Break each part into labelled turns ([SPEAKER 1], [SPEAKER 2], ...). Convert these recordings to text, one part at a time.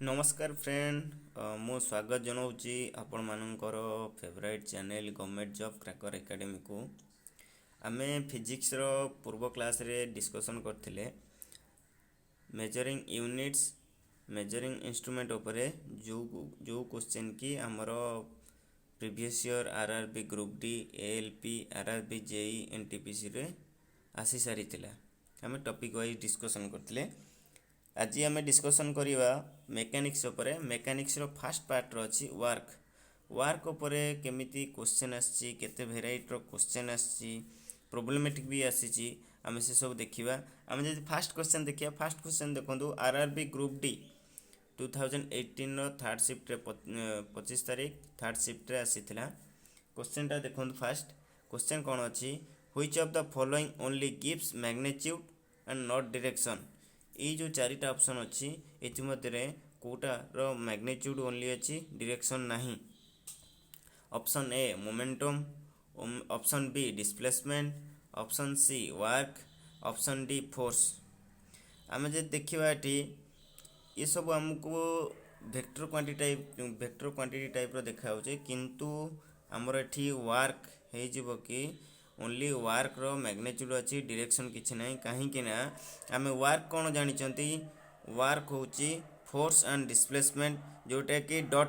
[SPEAKER 1] नमस्कार फ्रेंड मु स्वागत जनाऊँगी आपण मानकर favourite channel government job cracker academy को। आमे फिजिक्स रो पूर्व क्लास रे डिस्कशन करथिले मेजरिंग यूनिट्स मेजरिंग इंस्ट्रूमेंट उपरे जो जो क्वेश्चन की हमर previous year RRB group D ALP RRB JE NTPC रे आसी सारी थिला। आमे टॉपिक वाइज डिस्कशन करथिले। आज आम डिस्कसन करवा मेकानिक्स उपरे। मेकानिक्स रो फास्ट पार्ट रो अछि वर्क। वर्क उपरे केमिति क्वेश्चन आछि, केते वेराइटी रो क्वेश्चन आछि, प्रॉब्लमेटिक भी आछि, आम से सब देखिबा। आम जे फास्ट क्वेश्चन देखिया, फास्ट क्वेश्चन देखंतु आरआरबी ग्रुप डी 2018 रो थर्ड शिफ्ट रे 25 तारीख थर्ड शिफ्ट रे आसीथिला। क्वेश्चन टा देखंतु फास्ट क्वेश्चन कोन अछि, which of the following only gives magnitude and not direction. ये जो चारिटा ऑप्शन अच्छी ये कोटार मैग्नीट्यूड ओनली अच्छी, डायरेक्शन नहीं। Option A momentum, option B displacement, option C work, option D force. आम जो देखा ये सब आमको वेक्टर क्वांटिटी टाइप रो देखा किंतु आमर एठी वर्क हो कि ओनली वर्क रो मैग्नीट्यूड अच्छी, डायरेक्शन किछि नहीं। कहीं ना आम वर्क कौन जानी, वर्क होची फोर्स एंड डिस्प्लेसमेंट, जोटा कि डॉट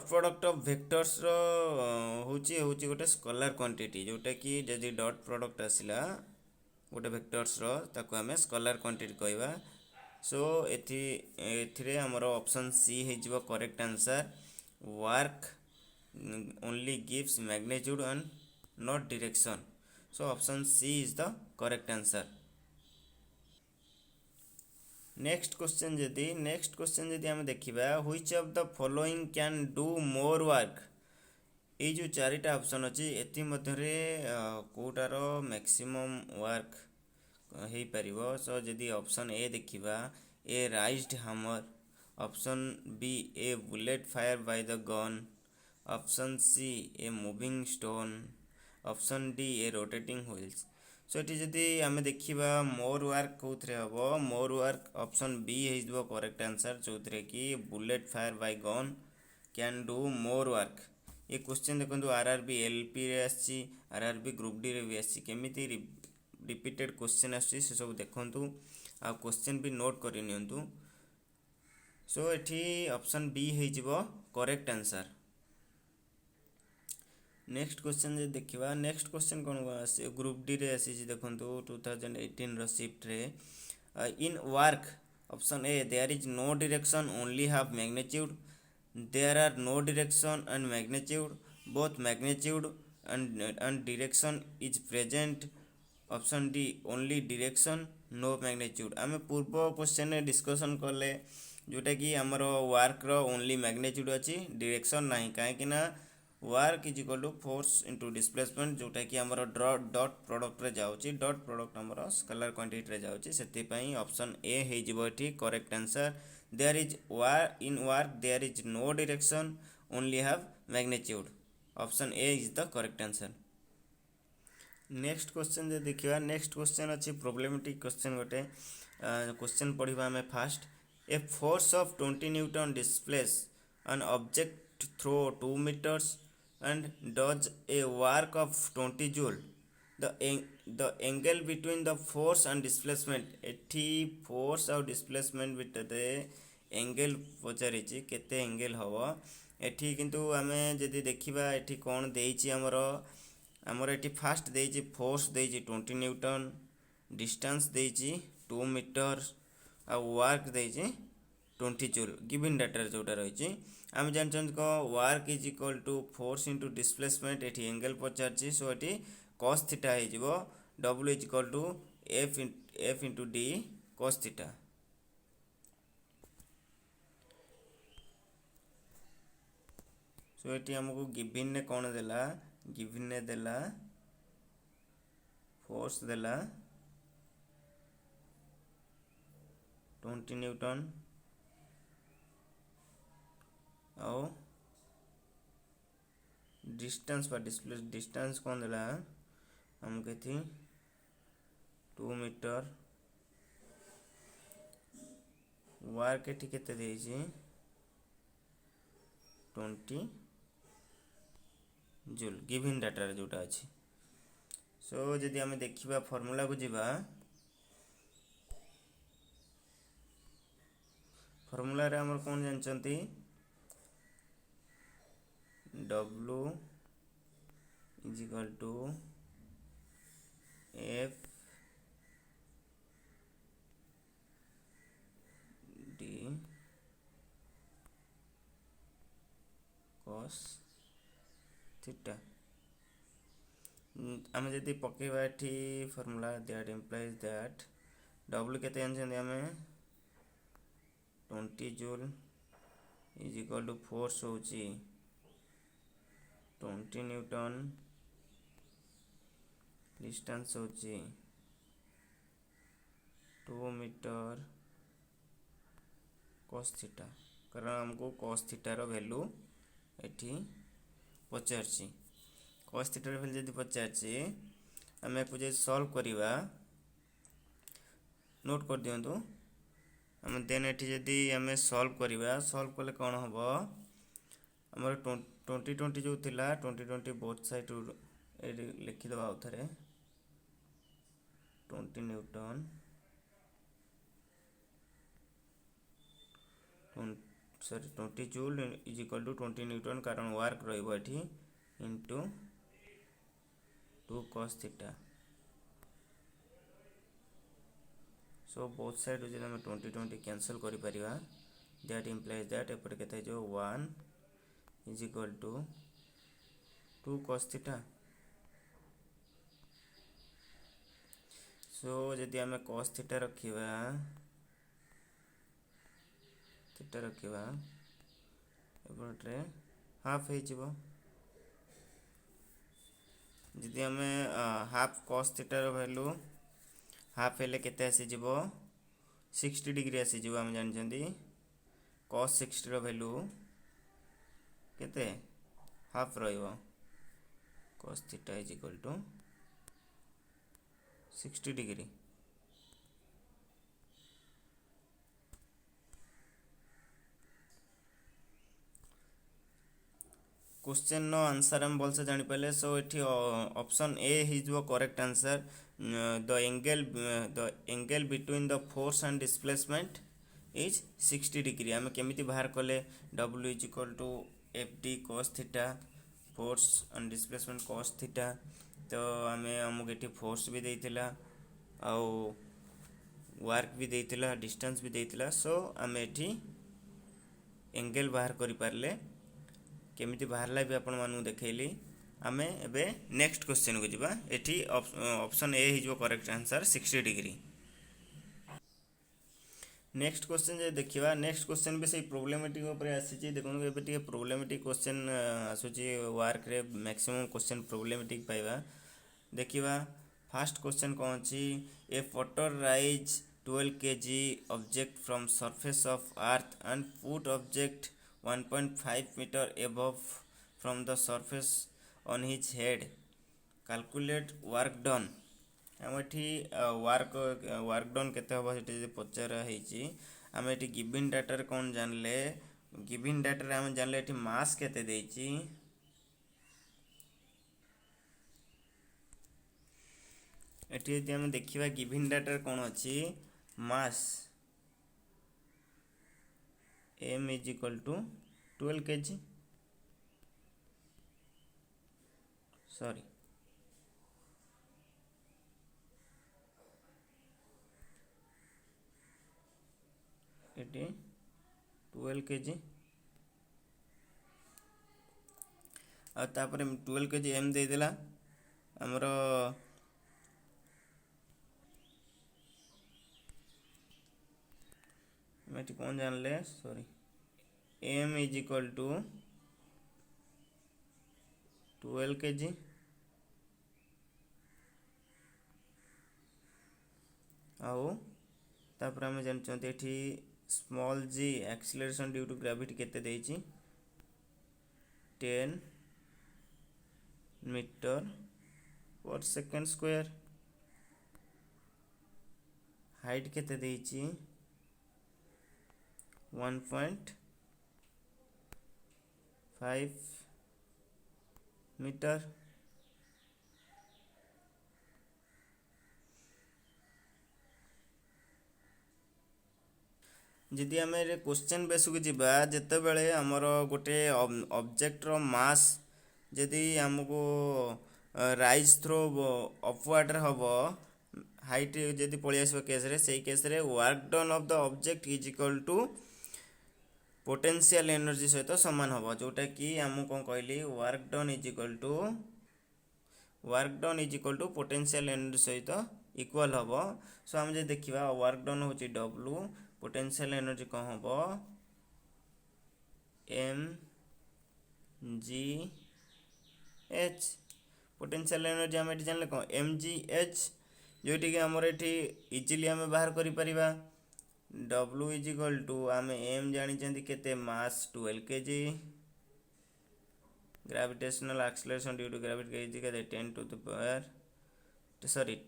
[SPEAKER 1] प्रोडक्ट ऑफ वेक्टर्स रो होची गोटे स्केलर क्वांटिटी, जोटा कि जदि डॉट प्रोडक्ट आसिला गोटे वेक्टर्स रो ताको आमे स्केलर क्वांटिटी कहवा। सो एथिरे हमर ऑप्शन सी हो correct answer. Work only gives magnitude and not direction. So option C is the correct answer. Next question जदि आम देखा, which of the following can do more work। ये जो चारिटा ऑप्शन अच्छी एथि मध्यरे कोटार मैक्सिमम वर्क हो पारिबो। सो जदि ऑप्शन ए देखिबा, a raised hammer, option B a bullet fire by the gun, option C a moving stone, option D a rotating wheels. So ये जदि आम देखा मोर वर्क कौन हम, मोर वर्क ऑप्शन बी हो करेक्ट आंसर, जो कि bullet fire by gun can do more work. ये क्वेश्चन देखो आरआरबी एलपी रे आसी, आरआरबी ग्रुप डी रे भी आसी, केमिति रिपीटेड क्वेश्चन आसी से सब देखंतु आ क्वेश्चन भी नोट कर नियंतु। सो एठी ऑप्शन बी हो करेक्ट आंसर। नेक्स्ट क्वेश्चन जे देखिबा, नेक्स्ट क्वेश्चन कौन आसी ग्रुप डी रे आसी देखंतु 2018 रो शिफ्ट रे। In work option A there is no direction only have magnitude, there are no direction and magnitude, both magnitude and direction is present, option D only direction no magnitude. आम पूर्व question discussion कले जोटा कि आमर work रो only magnitude अच्छी, direction नहीं। कहीं work is equal to force into displacement, जोटा कि आमर डॉट प्रोडक्ट रे जाउची, डॉट प्रोडक्ट आमर स्केलर क्वांटिटी रे जाउची, सेति ऑप्शन ए हो correct answer. There is in work there is no direction only have magnitude, option A is the correct answer. Next question जे देखिबा, नेक्स्ट क्वेश्चन अच्छी प्रॉब्लमेटिक क्वेश्चन गोटे। Question पढ़िबा हमें fast. A force of 20 newton displace an object through 2 meters and does a work of 20 joule। the angle between the force and displacement, एठी force और displacement भितरे angle पचारि केते angle हबो। एठी किंतु आमे जदि देखिबा एठी कोन देइछि हमर एठी फास्ट देइछि फोर्स देइछि 20 न्यूटन, डिस्टेंस देइछि 2 मीटर आ वर्क देइछि 20 जूल। गिवन डाटा जोटा रही आम जानते को work is equal to force into displacement, एटी एंगल पचार। सो ये cos थीटा हो W is equal to F into D cos theta. So ये आमको गिवन ने कौन देला, गिवन ने देला फोर्स देला 20 न्यूटन और डिस्टेंस पर डिस्टेंस कौन देला हमके थी 2 मीटर वार्क एठी केते देइछि 20 जूल गिवन डाटा जोटा अछि। सो जदि आमे देखिबा फॉर्मूला को जिबा फॉर्मूला रे हमर कोन जानचंती W is equal to F D cos theta। आमे जदि पकेबा एठी formula that implies that W केते जानछन आमे 20 joule is equal to force होची 20 न्यूटन, डिस्टेंस होची 2 मीटर cos थीटा। कारण हमको cos थीटा रो वैल्यू एठी पचारची cos थीटा रो वैल्यू जदि पचारची आमे को जे सॉल्व करिवा नोट कर दियंतु। आमे देन एठी जदि आमे सॉल्व करिवा सॉल्व कले कोन हबो हमर 2020 जो थिला 2020 बोथ साइड लिखि दबा उथरे 20 newton sorry 20 joule is equal to 20 newton कारण वर्क रहइबो एठी into 2 cos theta. So both side जो हम 20 कैंसिल करि परिबा दैट इंप्लाइज दैट एपर केते जो 1 is equal to 2 cos theta। सो जदि आमे cos theta रखिबा एपटे हाफ हे जिवो जदि आमे हाफ cos theta रो वैल्यू हाफ हेले केते आसी जिवो 60 डिग्री आसी जिवो। हम जान जंदी cos 60 रो वैल्यू केते हाफ रहिबो cos theta is equal to 60 degree. Question नो आंसर हम बोल से जानि पहले सो एठी option A is the correct answer. The angle between the force and displacement is 60 degree. आमे केमिति बाहर कले W is equal to FD cos theta force and displacement cos theta. तो आमे हमक एठी फोर्स भी देइतिला आउ वर्क भी देइतिला डिस्टेंस भी देइतिला। सो आमे एठी एंगल बाहर करि पारले केमिति बाहरला भी आपण मानु देखैली। आमे एबे नेक्स्ट क्वेश्चन को जिबा एठी ऑप्शन ए हिजो correct answer 60 degree. Next question जे देखिबा नेक्स्ट क्वेश्चन भी सही प्रॉब्लमेटिक ऊपर आसीची देखन एबे टिके प्रॉब्लमेटिक क्वेश्चन आसुची वर्क रे मैक्सिमम क्वेश्चन प्रॉब्लमेटिक पाइबा देखिबा। फर्स्ट क्वेश्चन कोन छी a photo raise 12 kg object from surface of earth and put object 1.5 meter above from the surface on his head calculate work done। हम एठी work done केते हबो सेठी जे पचारा हेची हम एठी गिवन डाटा रे कोन जानले गिवन डाटा रे हम जानले एठी मास केते देची एठी यदि हम देखिबा गिवन डाटा रे कोन अछि मास m is equal to 12 kg sorry eighty 12 kg आ तापर 12 kg m दे देला हमरो मेटी कौन जान ले sorry m is equal to 12 kg आओ तापर हम जानचंते एठी small g acceleration due to gravity केते देची 10 metre per second square height केते देची 1.5 मीटर। जदि आम क्वेश्चन बेस को जीवा जितेबले आमर गोटे ऑब्जेक्टर मास जदि आमको राइज थ्रो अपवर्ड हम हाइट जदि पलि आस केस रे से केस रे work done of the object is equal to potential energy सहित सामान हम जोटा कि आमको कौन कहली work done is equal to potential energy सहित इक्वल हम। सो आम जो देखा वर्क डन हूँ डब्ल्यू पोटेंशियल एनर्जी कौन हम M G H. Potential energy आम ये जानले कौन एम जी एच जोटी कि आमर ये इजिली आम बाहर करिपरिबा W इज इक्वल टू आम एम जानी केते mass 12 kg gravitational acceleration due to gravity केते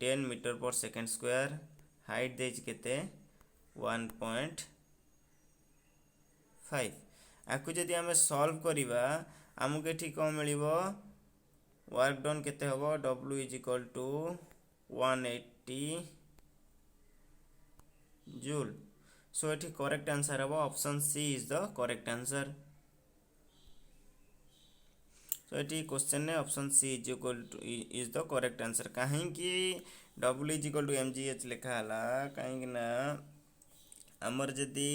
[SPEAKER 1] 10 metre per second square height देछि केते 1.5 आकु जदि आम सॉल्व करिबा आमको एठी कौन मिलिबो वर्क डन केते हबो W is equal to 180 joule. So एठी करेक्ट आंसर हम option C is the correct answer. So एठी क्वेश्चन ने option C is the correct answer कहीं W is equal to mgh लिखा हला कहीं ना आमर जदि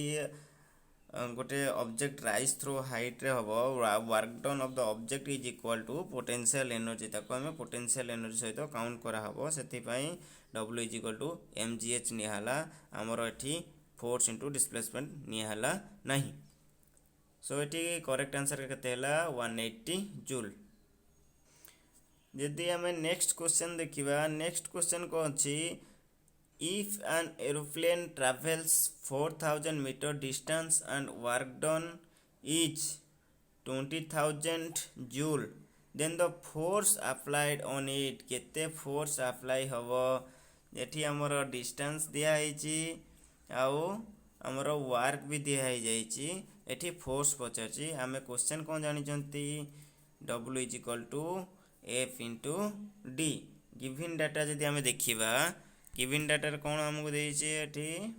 [SPEAKER 1] गोटे ऑब्जेक्ट राइज थ्रो हाइट रे हबो work done of the object is equal to potential energy ताको हमें पोटेंशियल एनर्जी सहित काउंट करा हबो सेति पई W is equal to mgh निहाला आमर एठी फोर्स इंटू डिस्प्लेसमेंट निहाला नहीं। सो एठी करेक्ट आंसर केते हला 180 जूल। यदि हमें नेक्स्ट क्वेश्चन देखिबा नेक्स्ट क्वेश्चन को अछि if an aeroplane travels 4000 meter distance and work done is 20,000 joule then the force applied on it केते फोर्स अप्लाई हबो एठी हमर डिस्टेंस दिया हैछि आउ हमर वर्क भी दिया है जाइछि एठी फोर्स पचाछि आमे क्वेश्चन कोन जानि जंती W is equal to F into D given data जदि आमे देखिबा गिवन डाटा कौन हमको देइछि एठी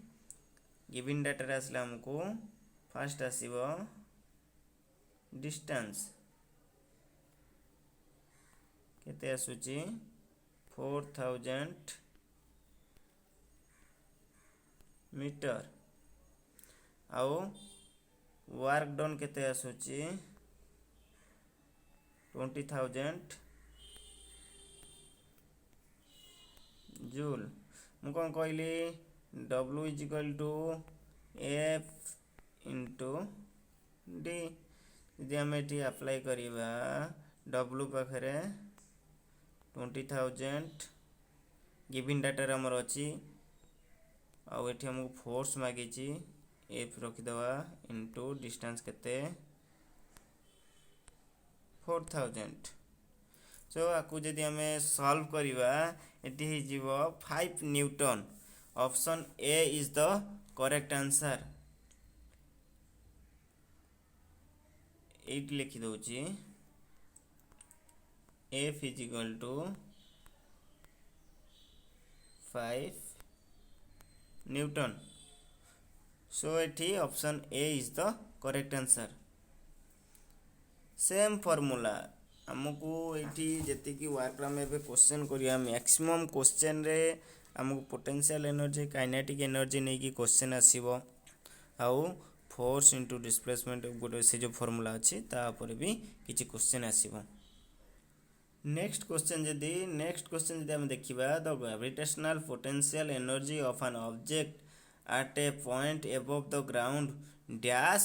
[SPEAKER 1] गिवन डाटा आसले हमको फर्स्ट आसीबो डिस्टेंस केते आसुछि 4000 मीटर आउ वर्क डन केते आसुछि 20,000 जूल। मु कौन कहली W is equal to F into D यदि आम ये अप्लाई करिबा W पाखरे 20,000 गिवन डाटा हमर अछि आउ एठी हमको फोर्स मागिछि F रखिदवा इंटू डिस्टेंस केते 4000। सो आकु जदि आम सॉल्व करिबा एटी हे जीवो 5 newton option A is the correct answer. एट लिखि दउछि F is equal to 5 newton. So एटी option A is the correct answer. Same formula हमको एटी जति कि वर्क आम एबे क्वेश्चन करिया मैक्सिमम क्वेश्चन रे हमको पोटेंशियल एनर्जी काइनेटिक एनर्जी नै कि क्वेश्चन आसीबो आउ फोर्स इंटू डिस्प्लेसमेंट गोटे से जो फॉर्मूला अछि ता ऊपर भी किछि क्वेश्चन आसीबो। नेक्स्ट क्वेश्चन जदि हम देखिबा the gravitational potential energy of an object at a point above the ground dash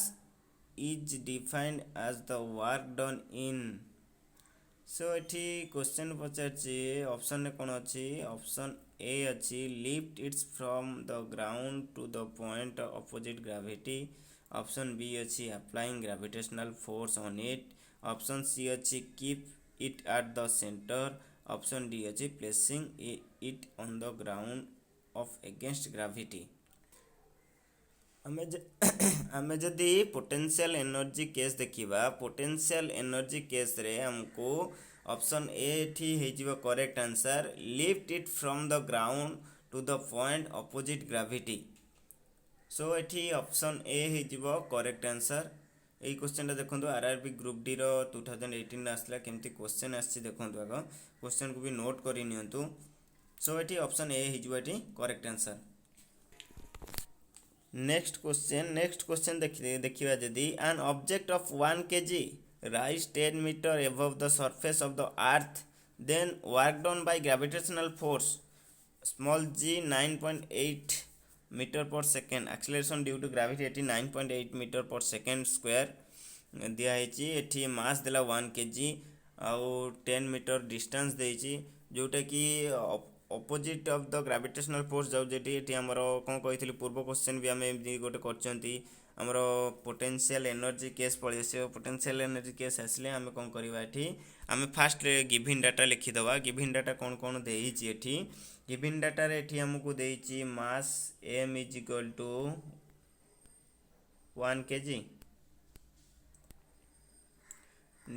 [SPEAKER 1] is defined as the work done in। सो एठी क्वेश्चन पचारछि ऑप्शन ने कोन अछि ऑप्शन ए अछि lift its from the ground to the point opposite gravity option B अछि applying gravitational force on it option C अछि keep it at the centre option D अछि placing it on the ground of against gravity. आमे आमे जदि potential energy case देखिबा potential energy case रे हमको option A एठी हेजिबो correct answer lift it from the ground to the point opposite gravity सो एठी ऑप्शन ए हेजिबो करेक्ट आंसर এই क्वेश्चन देखो आरआरबी ग्रुप डी रो 2018 आसला केमती क्वेश्चन आछि देखो आग क्वेश्चन को भी नोट करि नियंतु सो एठी ऑप्शन ए हिजबो एठी करेक्ट आंसर नेक्स्ट क्वेश्चन देखिबा जदी an object of 1 kg rise 10 meter above the surface of the earth then worked on by gravitational force small g 9.8 meter per second acceleration due to gravity eighty 9.8 meter per second square दिया है eighty मास देला 1 kg आउ 10 metre distance देइछि जोटा कि opposite of the gravitational force जाउ jetty eighty हमरो कोन कहितली पूर्व question भी हमें गोटे करचंती हमरो पोटेंशियल एनर्जी केस पळेसे पोटेंशियल एनर्जी केस आसले हमें कोन करबा एटी हमें फास्ट गिवन डाटा लिखि दबा गिवन डाटा कोन कोन देइछि एटी गिवन डाटा रे एठी हमकु देइछि mass m is equal to 1 kg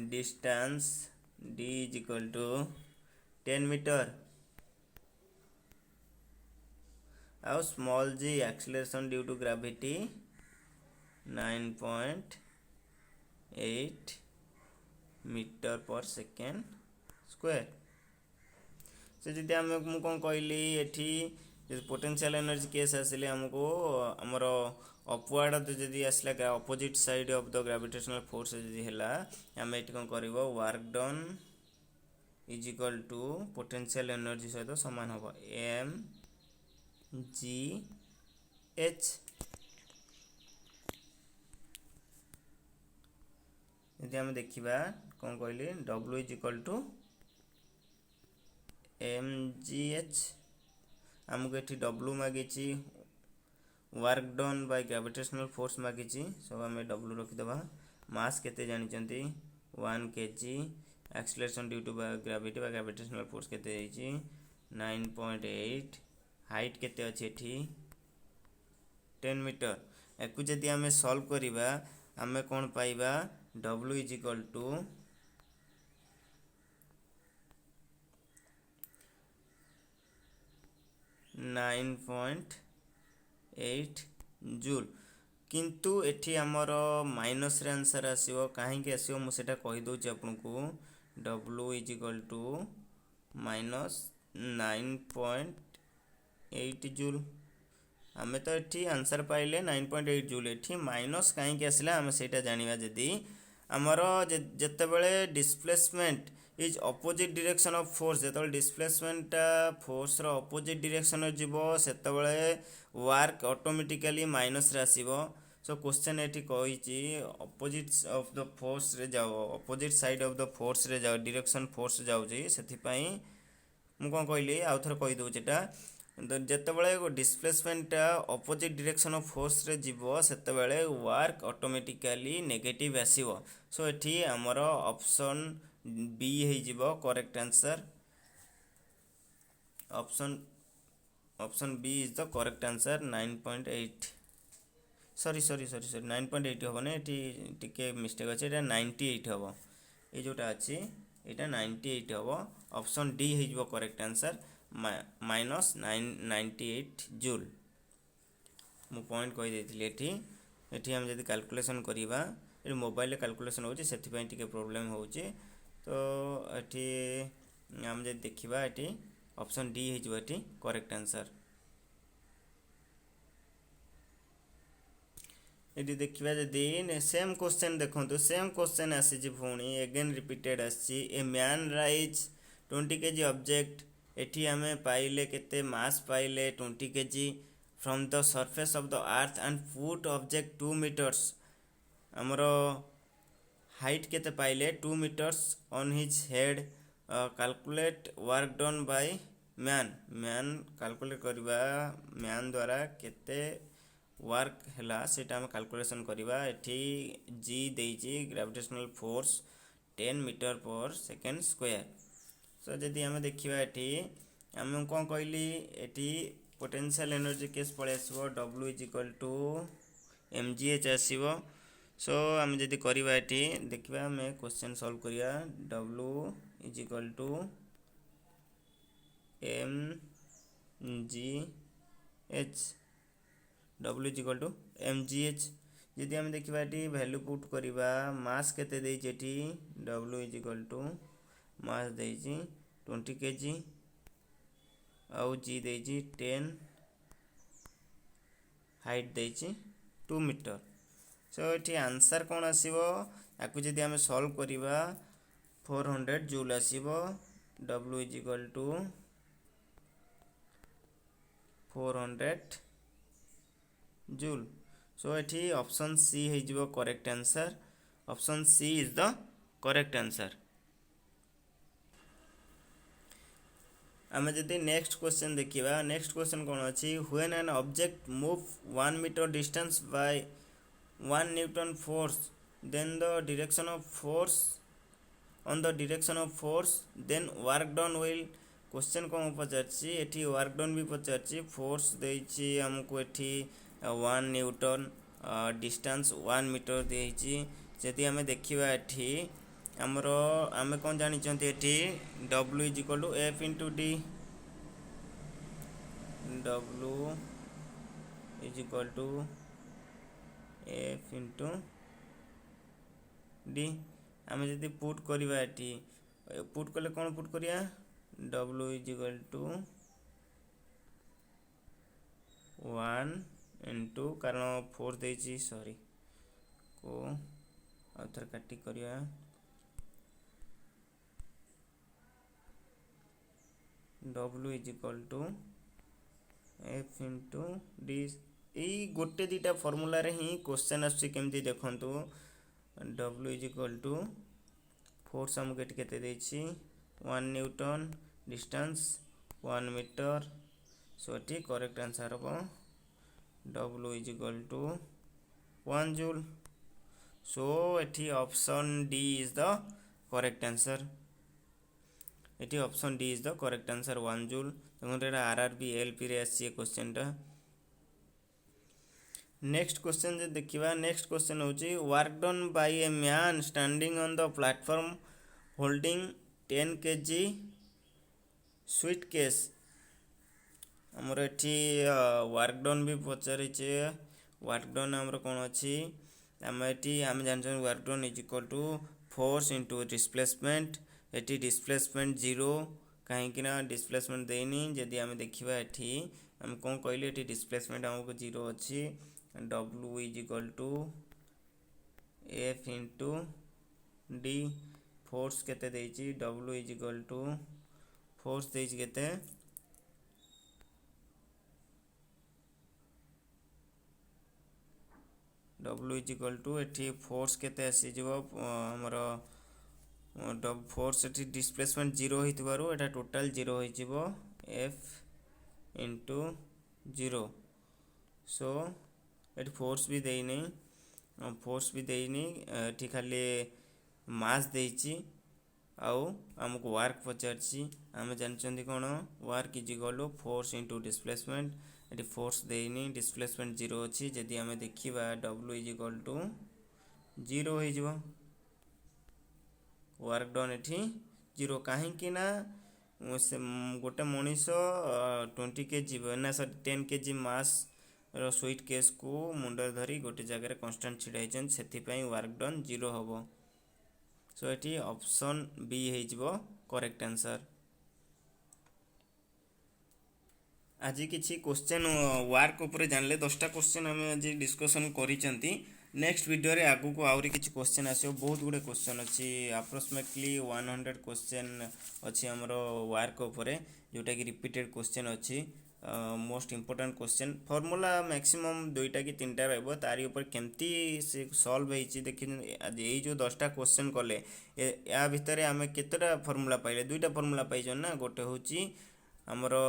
[SPEAKER 1] distance d is equal to 10 meter और small g acceleration due to gravity 9.8 meter per second square से जदि आम कौन कहली एठी पोटेंशियल एनर्जी केस आसिले हमको हमर अपवर्ड जदि आसला opposite side of the gravitational force जदि हैला हम एठी कोन करबो work done is equal to potential energy सहित समान होबो m g h यदि हम देखिबा कौन कहली w is equal to mgh हमको एठी w मागिची work done by gravitational force मागिची सो हमें w रखि दबा मास केते जानि चंती 1 kg acceleration due to gravity by gravitational force केते हेची 9.8 हाइट केते अछि एठी 10 मीटर एकु जदि हमें सॉल्व करिबा हमें कोन पाइबा w is equal to 9.8 joule किंतु एठी हमर माइनस रे आंसर आसीबो काहे के आसीबो मु सेटा कहि दोछि आपनको w is equal to minus 9.8 joule हमें तो एठी आंसर पाइले 9.8 जूल एठी माइनस काहे के आसिला हम सेटा जानिबा जदी हमर जते बेले displacement is opposite direction of force जेतल डिस्प्लेसमेंट फोर्स रो ऑपोजिट डायरेक्शन जीवो सेते बेले वर्क ऑटोमेटिकली माइनस रे आसीबो सो क्वेश्चन एठी कहिची ऑपोजिट ऑफ द फोर्स रे जाओ opposite side of the force रे जाओ डायरेक्शन फोर्स जाउ जी सेथि पई मु कोन कहली आउथर कहि दउ जेटा जेते बेले displacement opposite direction of force रे जीवो सेते बेले वर्क ऑटोमेटिकली नेगेटिव आसीबो सो एठी हमरो ऑप्शन बी हे जीवो correct answer option B is the correct answer 9.8 sorry 9.8 होबने एठी टिके मिस्टेक अछि एटा 98 होबो ए जोटा अछि एटा 98 होबो ऑप्शन डी हे जीवो करेक्ट आंसर माइनस 98 जूल मु पॉइंट कहि देथिले एठी हम जदि कैलकुलेशन करिबा ए मोबाइल कैलकुलेशन होछि सेथि पई टिके प्रॉब्लम होछि तो एठी हम जे देखिबा एठी ऑप्शन डी हे जो एठी करेक्ट आंसर एठी देखिबा जदी सेम क्वेश्चन देखंतु सेम क्वेश्चन आसी जी पुणी अगेन रिपीटेड आसी a man raise 20 kg object एठी हमें पाइले केते मास पाइले 20 kg from the surface of the earth and put object 2 metres हमरो हाइट केते पाइले 2 metres on his head calculate work done by man calculate करबा मैन द्वारा केते वर्क हैला सेटा हम कैलकुलेशन करबा एठी जी देइची gravitational force 10 metre per second square so जदि हम देखिबा एठी हम कोन कहली एठी पोटेंशियल एनर्जी केस पळे आसीबो w is equal to mgh आसीबो। सो आम जदि करवा ये देखा आम क्वेश्चन सॉल्व करिया w is equal to mgh w is equal to mgh जदि आम देखा ये वैल्यू पुट करवा मास केते देछि w is equal to mass देछि 20 kg आउ g देछि 10 हाइट देछि 2 मीटर। सो ये आंसर कौन आसीबो याकु जदि आम सॉल्व करवा 400 जूल आसीबो w is equal to 400 joule. So ये ऑप्शन सी है correct answer. Option C is the correct answer. आम जदि नेक्स्ट क्वेश्चन देखिबा नेक्स्ट क्वेश्चन कौन अच्छी when an object move 1 meter distance by 1 newton force then the direction of force on the direction of force then work done will question कौन पचारछि एठी work done भी पचारछि force देछि हमको एठी 1 न्यूटन डिस्टेंस 1 मीटर देछि। जदि आम देखिबा एठी हमर आम कौन जानिछंती एठी w is equal to f into d w is equal to f into d आम जदि पुट करवा एठी पुट कले कौन पुट करिया w is equal to 1 into कारण 4 देछि सॉरी को आउथर काटी करिया w is equal to f into d यही गोटे दीटा फॉर्मूला रे ही क्वेश्चन आछि केमती देखंतु w is equal to force हमको एटी केते देछि 1 न्यूटन डिस्टेंस 1 मीटर। सो एटी करेक्ट आंसर हो w is equal to 1 joule. So एटी option D is the correct answer. एटी option D is the correct answer 1 joule. देखो एटा आरआरबी एलपी रे आसी क्वेश्चन टा। नेक्स्ट क्वेश्चन जे देखिबा नेक्स्ट क्वेश्चन होची work done bye a man standing on the platform holding 10 kg sweet case. हमर एठी वर्क डन भी पचारि छे वर्क डन हमर कोन अछि हम एठी हम जानछन work done is equal to force into displacement. एठी डिस्प्लेसमेंट 0 कहीं कि ना डिस्प्लेसमेंट देनी जदि हम देखिबा एठी हम कोन कहले एठी डिस्प्लेसमेंट हमको 0 अछि w is equal to f into d force केते देछि w is equal to force देछि केते w इज इक्वल टू एठी फोर्स केते आसी जबो हमर फोर्स एठी डिस्प्लेसमेंट 0 हितबारो एटा टोटल 0 होई जिवो f इंटू 0। सो एठी फोर्स भी देइनी एठी खाली मास देइछि आउ हमको वर्क पचारछि हम जानचंदी कोन work is equal to force into displacement. एठी फोर्स देइनी डिस्प्लेसमेंट 0 अछि जदि हमें देखिबा w इज इक्वल टू 0 होई जिवो वर्क डन एठी 0 कहीं कि ना गोटे मनीष 20 kg ना सर 10 kg मास रो स्वीट केस को मुंडर धरी गोटे जगह कांस्टेंट छिड़ाइछन सेथिपई वर्क डन 0 होबो। सो एटी ऑप्शन बी है जिवो करेक्ट आंसर। आज किसी क्वेश्चन वर्क ऊपर जानले 10टा क्वेश्चन हम आज डिस्कशन करिसंती। नेक्स्ट वीडियो रे आगु को आउरी किछि क्वेश्चन आसियो बहुत गुडे क्वेश्चन अछि अप्रोक्सीमेटली 100 क्वेश्चन अछि हमरो वर्क ऊपर जोटा कि रिपीटेड क्वेश्चन अछि most important question formula maximum 2टा कि 3टा रहबो तारी ऊपर केमती से सॉल्व हेछि देखि आज एई जो 10टा क्वेश्चन कले या भितरे हमें केतटा फार्मूला पाइले 2टा फार्मूला पाइजन ना गोटे होछि हमरो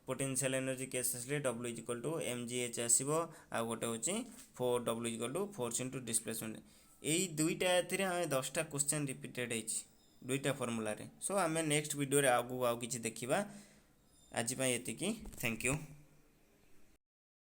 [SPEAKER 1] पोटेंशियल एनर्जी केस असले w is equal to mgh आसीबो आ गोटे होछि 4w is equal to force into displacement. एई दुईटा एथिरे हमें 10टा क्वेश्चन रिपीटेड हेछि दुईटा फार्मूला रे। सो हमें नेक्स्ट वीडियो रे आगु किछि देखिबा। आज पई एतिकी थैंक यू।